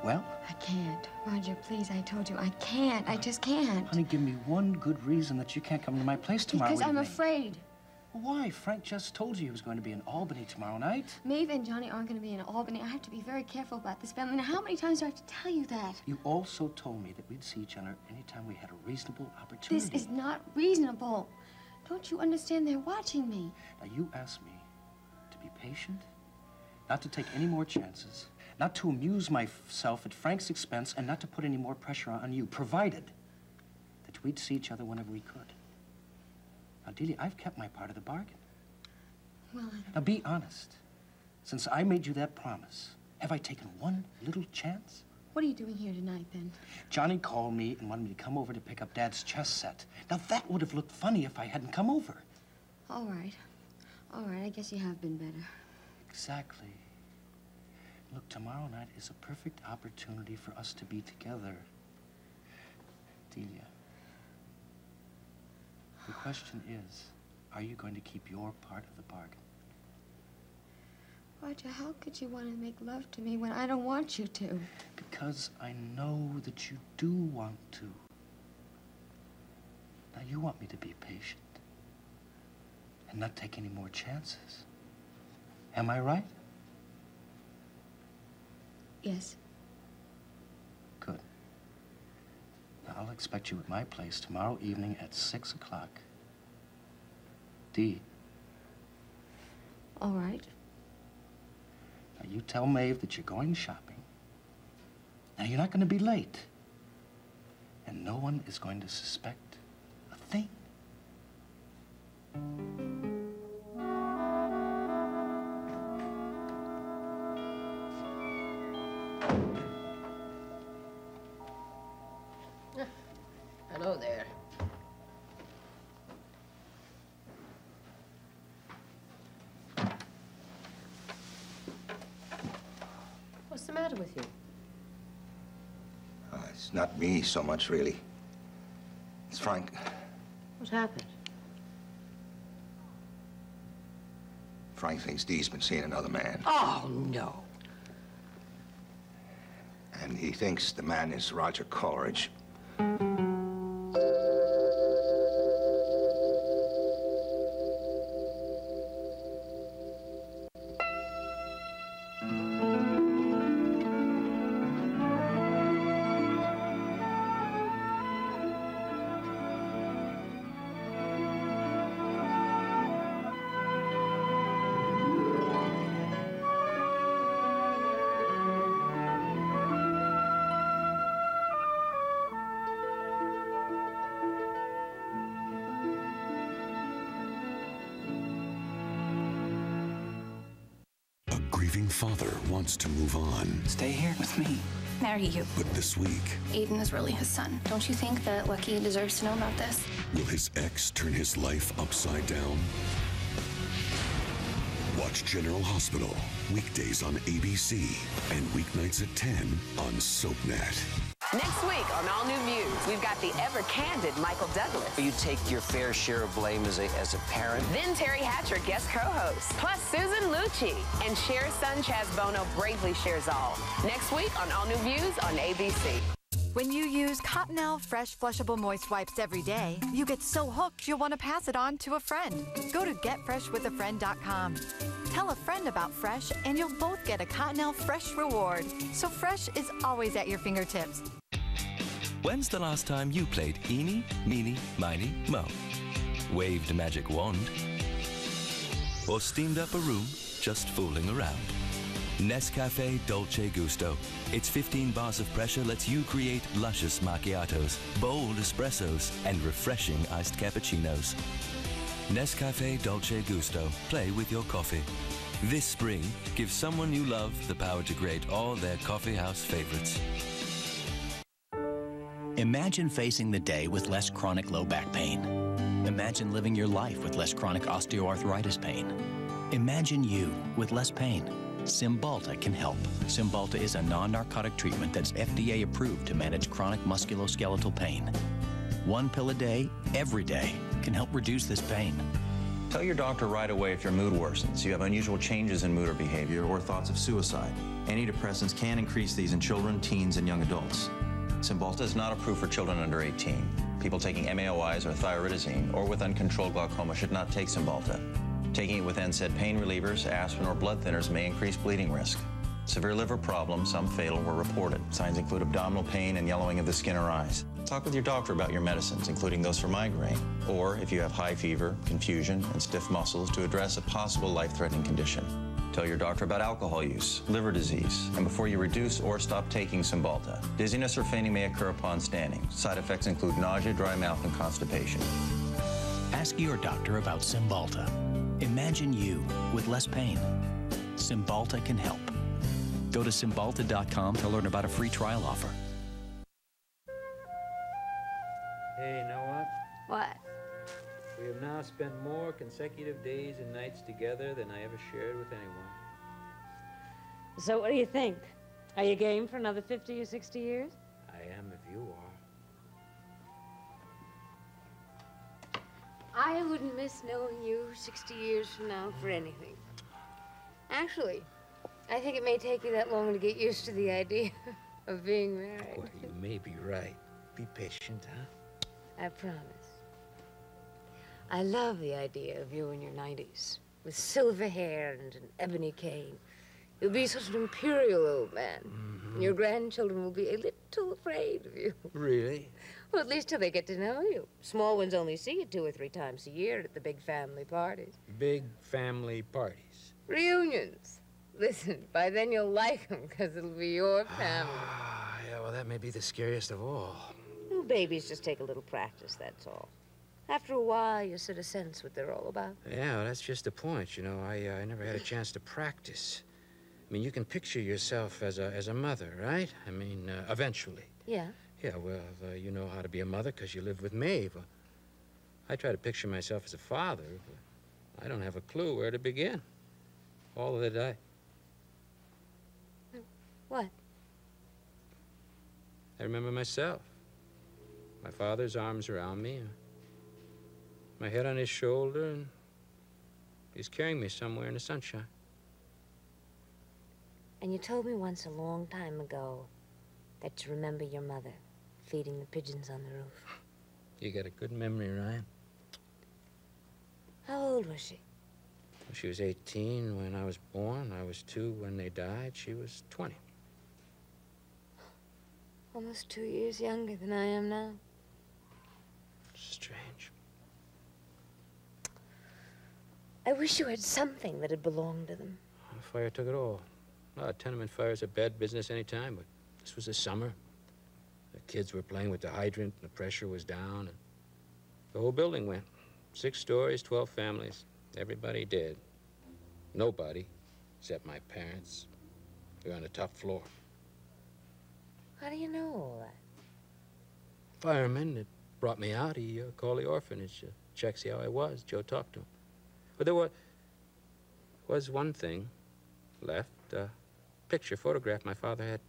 Well? I can't. Roger, please, I told you, I can't. I just can't. Honey, give me one good reason that you can't come to my place tomorrow Because I'm evening. afraid. Why? Frank just told you he was going to be in Albany tomorrow night. Maeve and Johnny aren't going to be in Albany. I have to be very careful about this family. Now, how many times do I have to tell you that? You also told me that we'd see each other anytime we had a reasonable opportunity. This is not reasonable. Don't you understand? They're watching me. Now, you asked me to be patient, not to take any more chances, not to amuse myself at Frank's expense, and not to put any more pressure on you, provided that we'd see each other whenever we could. Now, Delia, I've kept my part of the bargain. Well, Now, be honest. Since I made you that promise, have I taken one little chance? what are you doing here tonight, then? Johnny called me and wanted me to come over to pick up Dad's chess set. Now, that would have looked funny if I hadn't come over. All right. All right, I guess you have been better. Exactly. Look, tomorrow night is a perfect opportunity for us to be together. Delia, the question is, are you going to keep your part of the bargain? Roger, how could you want to make love to me when I don't want you to? Because I know that you do want to. Now, you want me to be patient and not take any more chances. Am I right? Yes. Good. Now, I'll expect you at my place tomorrow evening at 6 o'clock. Dee. All right. Now, you tell Maeve that you're going shopping. Now, you're not going to be late. And no one is going to suspect a thing. Hello there. What's the matter with you? It's not me so much, really. It's Frank. What happened? Frank thinks Dee's been seeing another man. Oh, no. And he thinks the man is Roger Coleridge. Father wants to move on. Stay here with me. Marry you. But this week, Aiden is really his son. Don't you think that Lucky deserves to know about this? will his ex turn his life upside down? Watch General Hospital, weekdays on ABC and weeknights at 10 on SoapNet. Next week on All New Views, we've got the ever-candid Michael Douglas. You take your fair share of blame as a parent. Then Terry Hatcher, guest co-host. Plus Susan Lucci. And Cher's son, Chaz Bono, bravely shares all. Next week on All New Views on ABC. When you use Cottonelle Fresh Flushable Moist Wipes every day, you get so hooked you'll want to pass it on to a friend. Go to getfreshwithafriend.com. Tell a friend about Fresh, and you'll both get a Cottonelle Fresh reward. So Fresh is always at your fingertips. When's the last time you played Eeny, Meeny, Miny, Mo? Waved a magic wand? Or steamed up a room just fooling around? Nescafe Dolce Gusto. Its 15 bars of pressure lets you create luscious macchiatos, bold espressos, and refreshing iced cappuccinos. Nescafe Dolce Gusto. Play with your coffee. This spring, give someone you love the power to create all their coffee house favorites. Imagine facing the day with less chronic low back pain. Imagine living your life with less chronic osteoarthritis pain. Imagine you with less pain. Cymbalta can help. Cymbalta is a non-narcotic treatment that's FDA approved to manage chronic musculoskeletal pain. One pill a day, every day, can help reduce this pain. Tell your doctor right away if your mood worsens, you have unusual changes in mood or behavior, or thoughts of suicide. Antidepressants can increase these in children, teens, and young adults. Cymbalta is not approved for children under 18. People taking MAOIs or thyroidazine or with uncontrolled glaucoma should not take Cymbalta. Taking it with NSAID pain relievers, aspirin, or blood thinners may increase bleeding risk. Severe liver problems, some fatal, were reported. Signs include abdominal pain and yellowing of the skin or eyes. Talk with your doctor about your medicines, including those for migraine, or if you have high fever, confusion, and stiff muscles, to address a possible life-threatening condition. Tell your doctor about alcohol use, liver disease, and before you reduce or stop taking Cymbalta. Dizziness or fainting may occur upon standing. Side effects include nausea, dry mouth, and constipation. Ask your doctor about Cymbalta. Imagine you with less pain. Cymbalta can help. Go to Cymbalta.com to learn about a free trial offer. Hey, you know what? What? We have now spent more consecutive days and nights together than I ever shared with anyone. So what do you think? Are you game for another 50 or 60 years? I am if you are. I wouldn't miss knowing you 60 years from now for anything. Actually, I think it may take you that long to get used to the idea of being married. Well, you may be right. Be patient, huh? I promise. I love the idea of you in your 90s, with silver hair and an ebony cane. You'll be such an imperial old man. And your grandchildren will be a little afraid of you. Really? Well, at least till they get to know you. Small ones only see you 2 or 3 times a year at the big family parties. Big family parties. Reunions. Listen, by then you'll like them, because it'll be your family. Yeah, well, that may be the scariest of all. Well, babies just take a little practice, that's all. After a while, you sort of sense what they're all about. Yeah, well, that's just the point. You know, I never had a chance to practice. I mean, you can picture yourself as a mother, right? I mean, eventually. Yeah. Yeah, well, you know how to be a mother because you live with Maeve. I try to picture myself as a father, but I don't have a clue where to begin. All of it, What? I remember myself. My father's arms around me, my head on his shoulder, and he's carrying me somewhere in the sunshine. And you told me once a long time ago that you remember your mother feeding the pigeons on the roof. You got a good memory, Ryan. How old was she? Well, she was 18 when I was born. I was 2 when they died. She was 20. Almost 2 years younger than I am now. Strange. I wish you had something that had belonged to them. The fire took it all. Well, tenement fires are bad business any time, but this was the summer. The kids were playing with the hydrant, and the pressure was down, and the whole building went. 6 stories, 12 families. Everybody dead. Nobody, except my parents. We were on the top floor. How do you know all that? Fireman that brought me out, he called the orphanage, check, see how I was. Joe talked to him. But there was one thing left, a picture, photograph my father had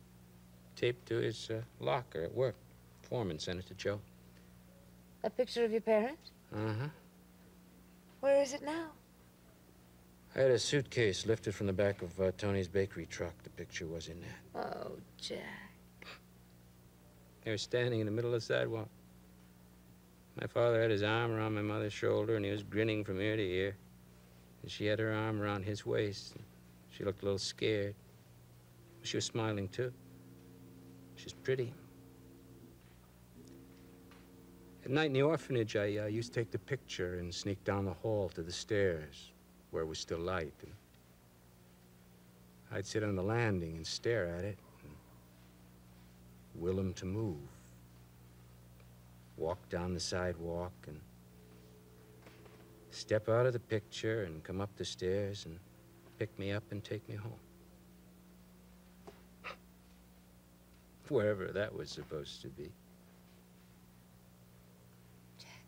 taped to his locker at work. Foreman sent it to Joe. A picture of your parents? Uh-huh. Where is it now? I had a suitcase lifted from the back of Tony's bakery truck. The picture was in that. Oh, Jack. They were standing in the middle of the sidewalk. My father had his arm around my mother's shoulder, and he was grinning from ear to ear. And she had her arm around his waist. She looked a little scared. She was smiling, too. She's pretty. At night in the orphanage, I used to take the picture and sneak down the hall to the stairs, where it was still light. And I'd sit on the landing and stare at it and will him to move. Walk down the sidewalk and step out of the picture and come up the stairs and pick me up and take me home. Wherever that was supposed to be. Jack.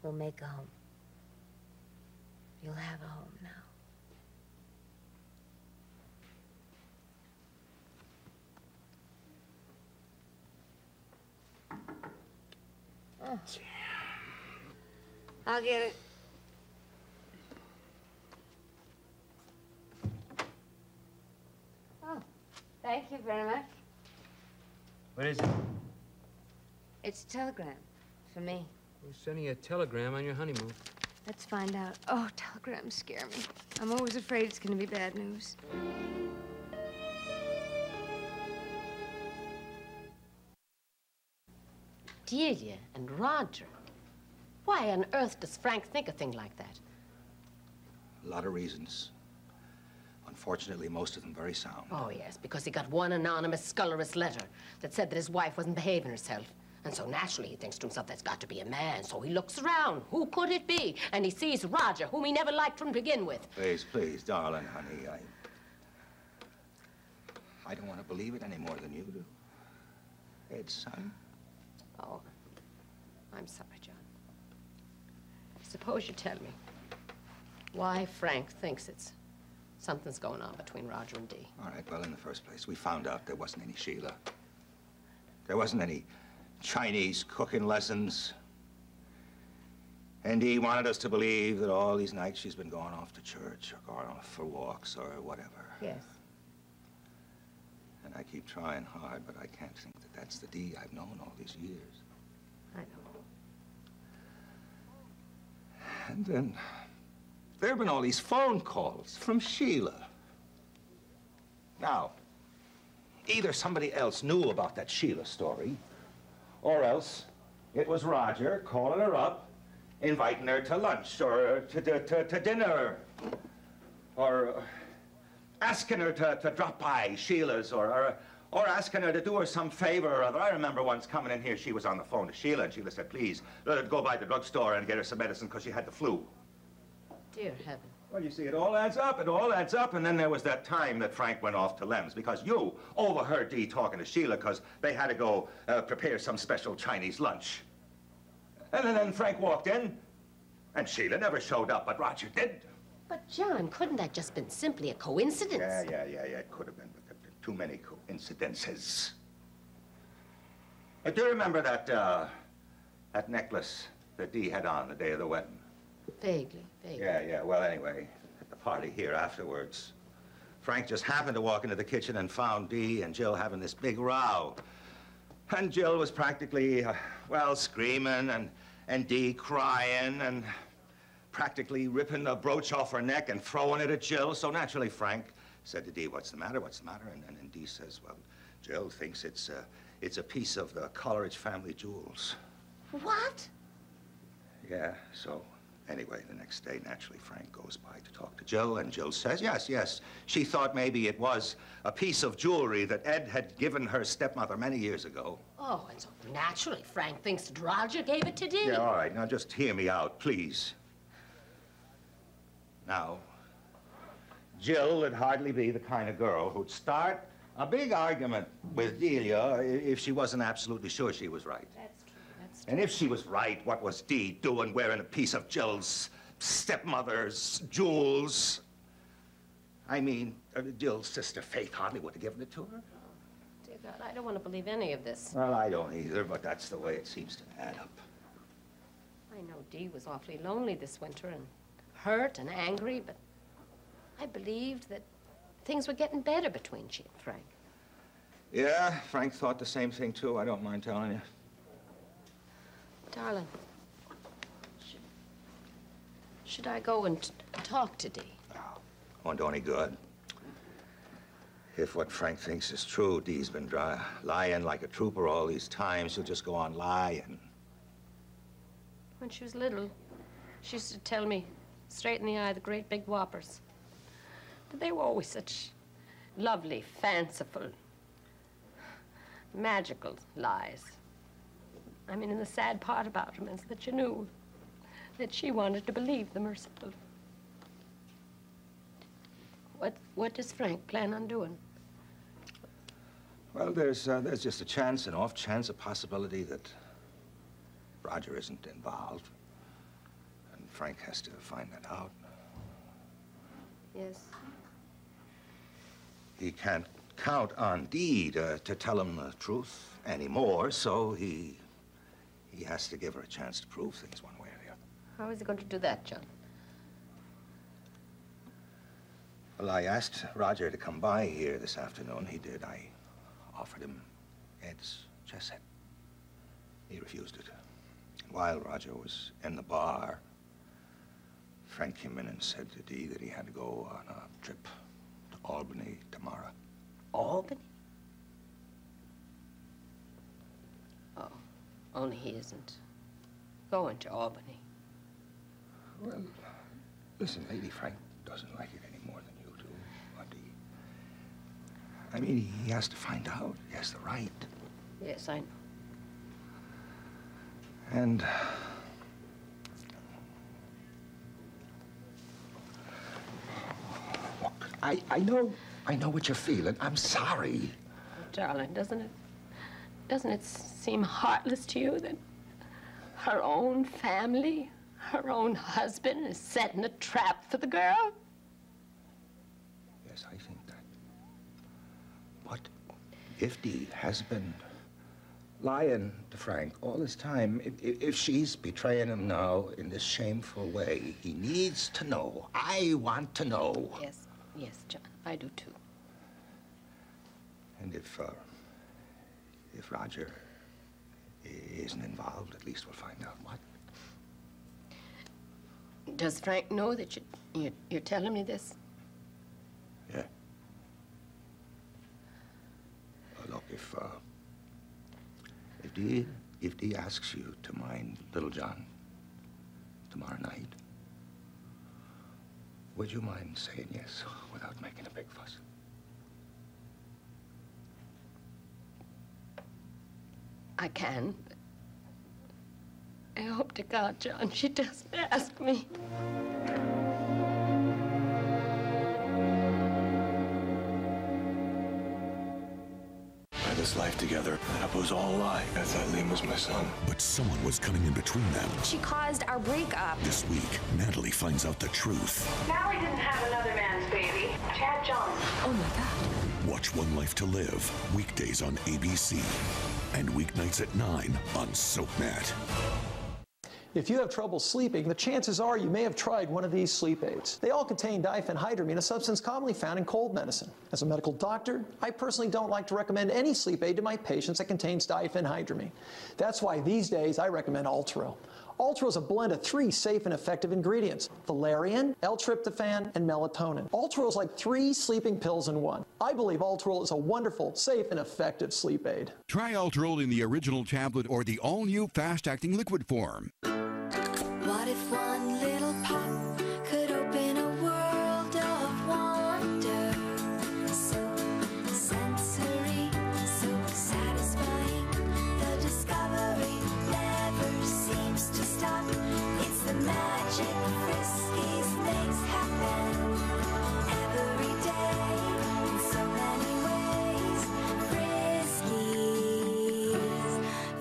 We'll make a home. You'll have a home now. Oh. I'll get it. Oh, thank you very much. What is it? It's a telegram for me. We're sending a telegram on your honeymoon. Let's find out. Oh, telegrams scare me. I'm always afraid it's going to be bad news. Delia and Roger. Why on earth does Frank think a thing like that? A lot of reasons. Unfortunately, most of them very sound. Oh, yes, because he got one anonymous, scurrilous letter that said that his wife wasn't behaving herself. And so naturally he thinks to himself, that's got to be a man. So he looks around. Who could it be? And he sees Roger, whom he never liked from to begin with. Please, please, darling, honey, I don't want to believe it any more than you do. Ed's son. Oh, I'm sorry, John. Suppose you tell me why Frank thinks something's going on between Roger and Dee. All right, well, in the first place, we found out there wasn't any Sheila. There wasn't any Chinese cooking lessons. And Dee wanted us to believe that all these nights she's been going off to church or going off for walks or whatever. Yes. And I keep trying hard, but I can't think that that's the Dee I've known all these years. I know. And then there have been all these phone calls from Sheila. Now, either somebody else knew about that Sheila story, or else it was Roger calling her up, inviting her to lunch or to dinner, or asking her to drop by Sheila's, or asking her to do her some favor or other. I remember once coming in here, she was on the phone to Sheila, and Sheila said, please, let her go by the drugstore and get her some medicine because she had the flu. Dear heaven. Well, you see, it all adds up, and then there was that time that Frank went off to Lem's because you overheard Dee talking to Sheila because they had to go prepare some special Chinese lunch. And then Frank walked in, and Sheila never showed up, but Roger did. But, John, couldn't that just been simply a coincidence? Yeah, it could have been, but there have been too many coincidences. Do you remember that necklace that Dee had on the day of the wedding? Vaguely. Yeah. Well, anyway, at the party here afterwards, Frank just happened to walk into the kitchen and found Dee and Jill having this big row. And Jill was practically, well, screaming, and Dee crying, and practically ripping the brooch off her neck and throwing it at Jill. So naturally, Frank said to Dee, what's the matter? And Dee says, well, Jill thinks it's a piece of the Coleridge family jewels. What? Yeah, so anyway, the next day, naturally, Frank goes by to talk to Jill, and Jill says, yes, she thought maybe it was a piece of jewelry that Ed had given her stepmother many years ago. Oh, and so naturally, Frank thinks that Roger gave it to Dee. Yeah, all right, now just hear me out, please. Now, Jill would hardly be the kind of girl who'd start a big argument with Delia if she wasn't absolutely sure she was right. That's true. And if she was right, what was Dee doing wearing a piece of Jill's stepmother's jewels? I mean, Jill's sister Faith hardly would have given it to her. Dear God, I don't want to believe any of this. Well, I don't either, but that's the way it seems to add up. I know Dee was awfully lonely this winter and hurt and angry, but I believed that things were getting better between she and Frank. Yeah, Frank thought the same thing, too. I don't mind telling you. Darling, should I go and talk to Dee? Won't do any good. If what Frank thinks is true, Dee's been lying like a trooper all these times. She'll just go on lying. When she was little, she used to tell me straight in the eye the great big whoppers. But they were always such lovely, fanciful, magical lies. I mean, and the sad part about them is that you knew that she wanted to believe them herself. What does Frank plan on doing? Well, there's just a chance, an off chance, a possibility that Roger isn't involved. And Frank has to find that out. Yes. He can't count on Dee to tell him the truth anymore, so he has to give her a chance to prove things one way or the other. How is he going to do that, John? Well, I asked Roger to come by here this afternoon. He did. I offered him Ed's chess set. He refused it. While Roger was in the bar, Frank came in and said to Dee that he had to go on a trip to Albany tomorrow. Albany? Oh, only he isn't going to Albany. Well, listen, Lady, Frank doesn't like it any more than you do, Dee. I mean, he has to find out. He has the right. Yes, I know. And look, I know what you're feeling. I'm sorry. Oh, darling, doesn't it seem heartless to you that her own family, her own husband is setting a trap for the girl? Yes, I think that. But if Dee has been lying to Frank all this time, if she's betraying him now in this shameful way, he needs to know. I want to know. Yes, John, I do too. And if Roger isn't involved, at least we'll find out what. Does Frank know that you're telling me this? Yeah. Look, if Dee asks you to mind Little John tomorrow night, would you mind saying yes without making a big fuss? I can, but I hope to God, John, she doesn't ask me. This life together, that was all a lie. I thought Liam was my son. But someone was coming in between them. She caused our breakup. This week, Natalie finds out the truth. Natalie didn't have another man's baby. She had John. Oh, my God. Watch One Life to Live, weekdays on ABC, and weeknights at 9 on SoapNet. If you have trouble sleeping, the chances are you may have tried one of these sleep aids. They all contain diphenhydramine, a substance commonly found in cold medicine. As a medical doctor, I personally don't like to recommend any sleep aid to my patients that contains diphenhydramine. That's why these days I recommend Ultero. Ultero is a blend of 3 safe and effective ingredients: valerian, L-tryptophan, and melatonin. Ultero is like 3 sleeping pills in one. I believe Ultero is a wonderful, safe, and effective sleep aid. Try Ultero in the original tablet or the all-new fast-acting liquid form. What if one little pop could open a world of wonder? So sensory, so satisfying. The discovery never seems to stop. It's the magic Friskies makes happen every day in so many ways. Friskies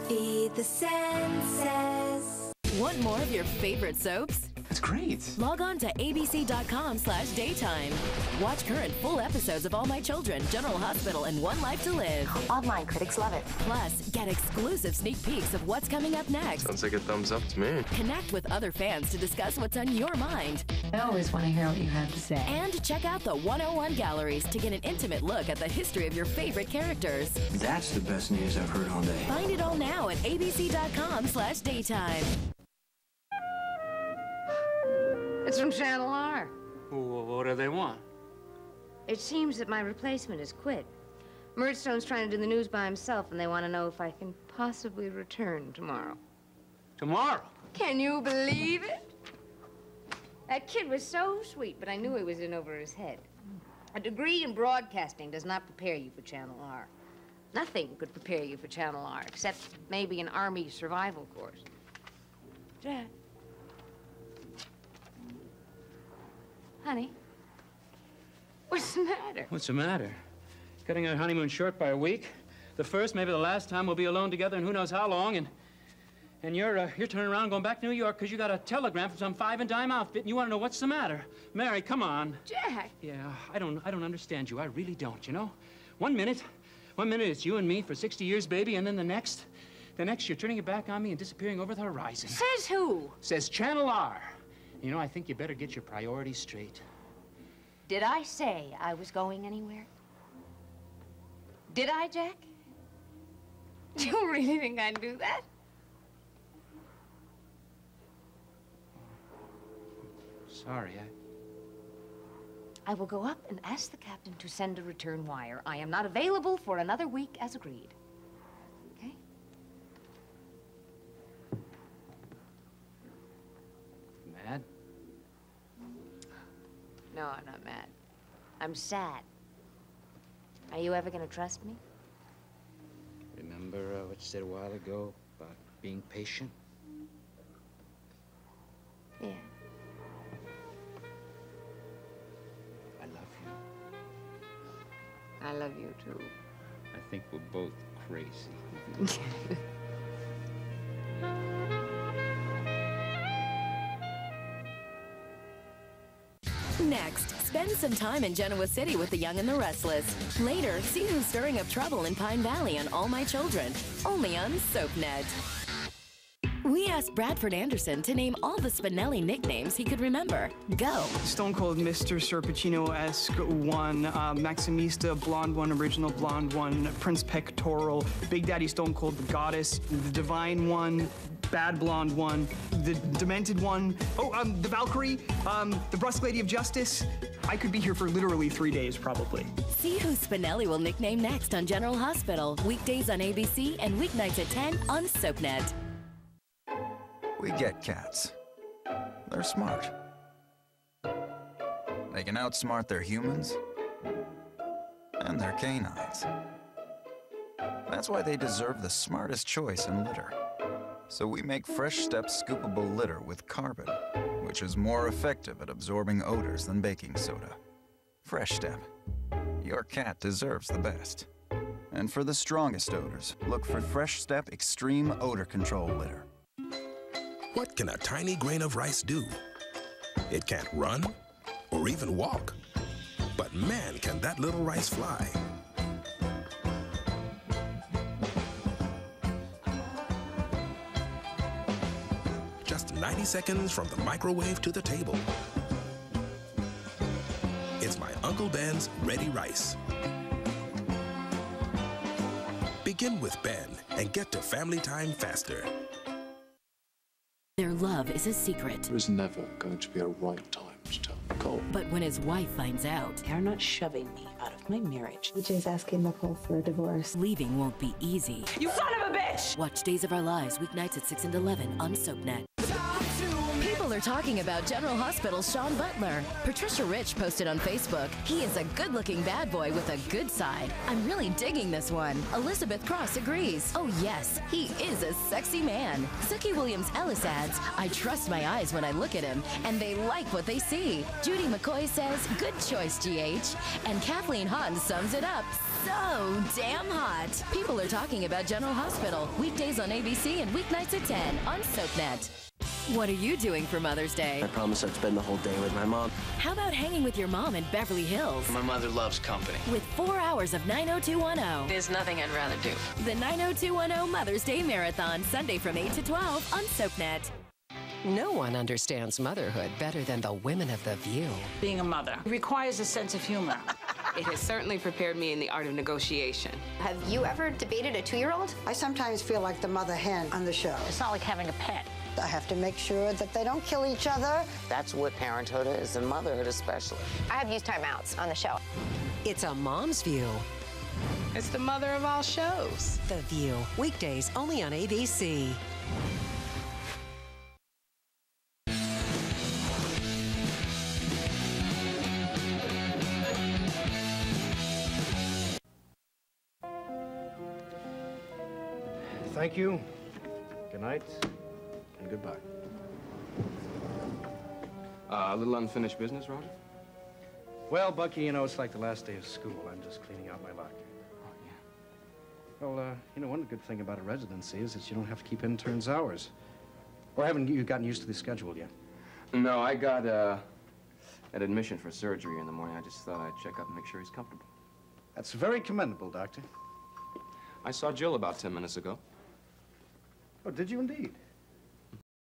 feed the senses. Want more of your favorite soaps? That's great. Log on to abc.com/daytime. Watch current full episodes of All My Children, General Hospital, and One Life to Live. Online critics love it. Plus, get exclusive sneak peeks of what's coming up next. Sounds like a thumbs up to me. Connect with other fans to discuss what's on your mind. I always want to hear what you have to say. And check out the 101 galleries to get an intimate look at the history of your favorite characters. That's the best news I've heard all day. Find it all now at abc.com/daytime. It's from Channel R. What do they want? It seems that my replacement has quit. Murdstone's trying to do the news by himself, and they want to know if I can possibly return tomorrow. Tomorrow? Can you believe it? That kid was so sweet, but I knew he was in over his head. A degree in broadcasting does not prepare you for Channel R. Nothing could prepare you for Channel R, except maybe an Army survival course. Jack. Honey, what's the matter? What's the matter? Cutting our honeymoon short by a week. The first, maybe the last time we'll be alone together in who knows how long, and you're turning around and going back to New York because you got a telegram from some five and dime outfit, and you want to know what's the matter. Mary, come on. Jack. Yeah, I don't understand you. I really don't, you know? One minute it's you and me for 60 years, baby, and then the next, The next, you're turning your back on me and disappearing over the horizon. Says who? Says Channel R. You know, I think you better get your priorities straight. Did I say I was going anywhere? Did I, Jack? Do you really think I'd do that? Sorry, I will go up and ask the captain to send a return wire. I am not available for another week as agreed. Okay? Mad? No, I'm not mad. I'm sad. Are you ever gonna trust me? Remember what you said a while ago about being patient? Yeah. I love you. I love you, too. I think we're both crazy. Next, spend some time in Genoa City with the Young and the Restless. Later, see who's stirring up trouble in Pine Valley on All My Children, only on SoapNet. We asked Bradford Anderson to name all the Spinelli nicknames he could remember. Go. Stone Cold Mr. Serpentino-esque one, Maximista, Blonde One, Original Blonde One, Prince Pectoral, Big Daddy Stone Cold, the Goddess, the Divine One, Bad Blonde One, the Demented One, the Valkyrie, the Brusque Lady of Justice. I could be here for literally 3 days, probably. See who Spinelli will nickname next on General Hospital, weekdays on ABC and weeknights at 10 on SoapNet. We get cats. They're smart. They can outsmart their humans and their canines. That's why they deserve the smartest choice in litter. So we make Fresh Step scoopable litter with carbon, which is more effective at absorbing odors than baking soda. Fresh Step. Your cat deserves the best. And for the strongest odors, look for Fresh Step Extreme Odor Control Litter. What can a tiny grain of rice do? It can't run or even walk. But man, can that little rice fly. Just 90 seconds from the microwave to the table. It's my Uncle Ben's Ready Rice. Begin with Ben and get to family time faster. Their love is a secret. There is never going to be a right time to tell Nicole. But when his wife finds out, They're not shoving me out of my marriage. EJ's asking Nicole for a divorce. leaving won't be easy. You son of a bitch! Watch Days of Our Lives weeknights at 6 and 11 on SoapNet. People are talking about General Hospital's Sean Butler. Patricia Rich posted on Facebook, he is a good-looking bad boy with a good side. I'm really digging this one. Elizabeth Cross agrees. Oh yes, he is a sexy man. Suki Williams-Ellis adds, I trust my eyes when I look at him, and they like what they see. Judy McCoy says, good choice, GH. And Kathleen Hahn sums it up. So damn hot. People are talking about General Hospital. Weekdays on ABC and weeknights at 10 on SoapNet. What are you doing for Mother's Day? I promised I'd spend the whole day with my mom. How about hanging with your mom in Beverly Hills? My mother loves company. With 4 hours of 90210. There's nothing I'd rather do. The 90210 Mother's Day Marathon, Sunday from 8 to 12 on SoapNet. No one understands motherhood better than the women of The View. Being a mother requires a sense of humor. It has certainly prepared me in the art of negotiation. Have you ever debated a 2-year-old? I sometimes feel like the mother hen on the show. It's not like having a pet. I have to make sure that they don't kill each other. That's what parenthood is, and motherhood especially. I have used timeouts on the show. It's a mom's view. It's the mother of all shows. The View, weekdays only on ABC. Thank you. Good night. And goodbye. A little unfinished business, Roger? Well, Bucky, you know, it's like the last day of school. I'm just cleaning out my locker. Oh, yeah. Well, you know, one good thing about a residency is that you don't have to keep interns' hours. Or haven't you gotten used to the schedule yet? No, I got an admission for surgery in the morning. I just thought I'd check up and make sure he's comfortable. That's very commendable, Doctor. I saw Jill about 10 minutes ago. Oh, did you indeed?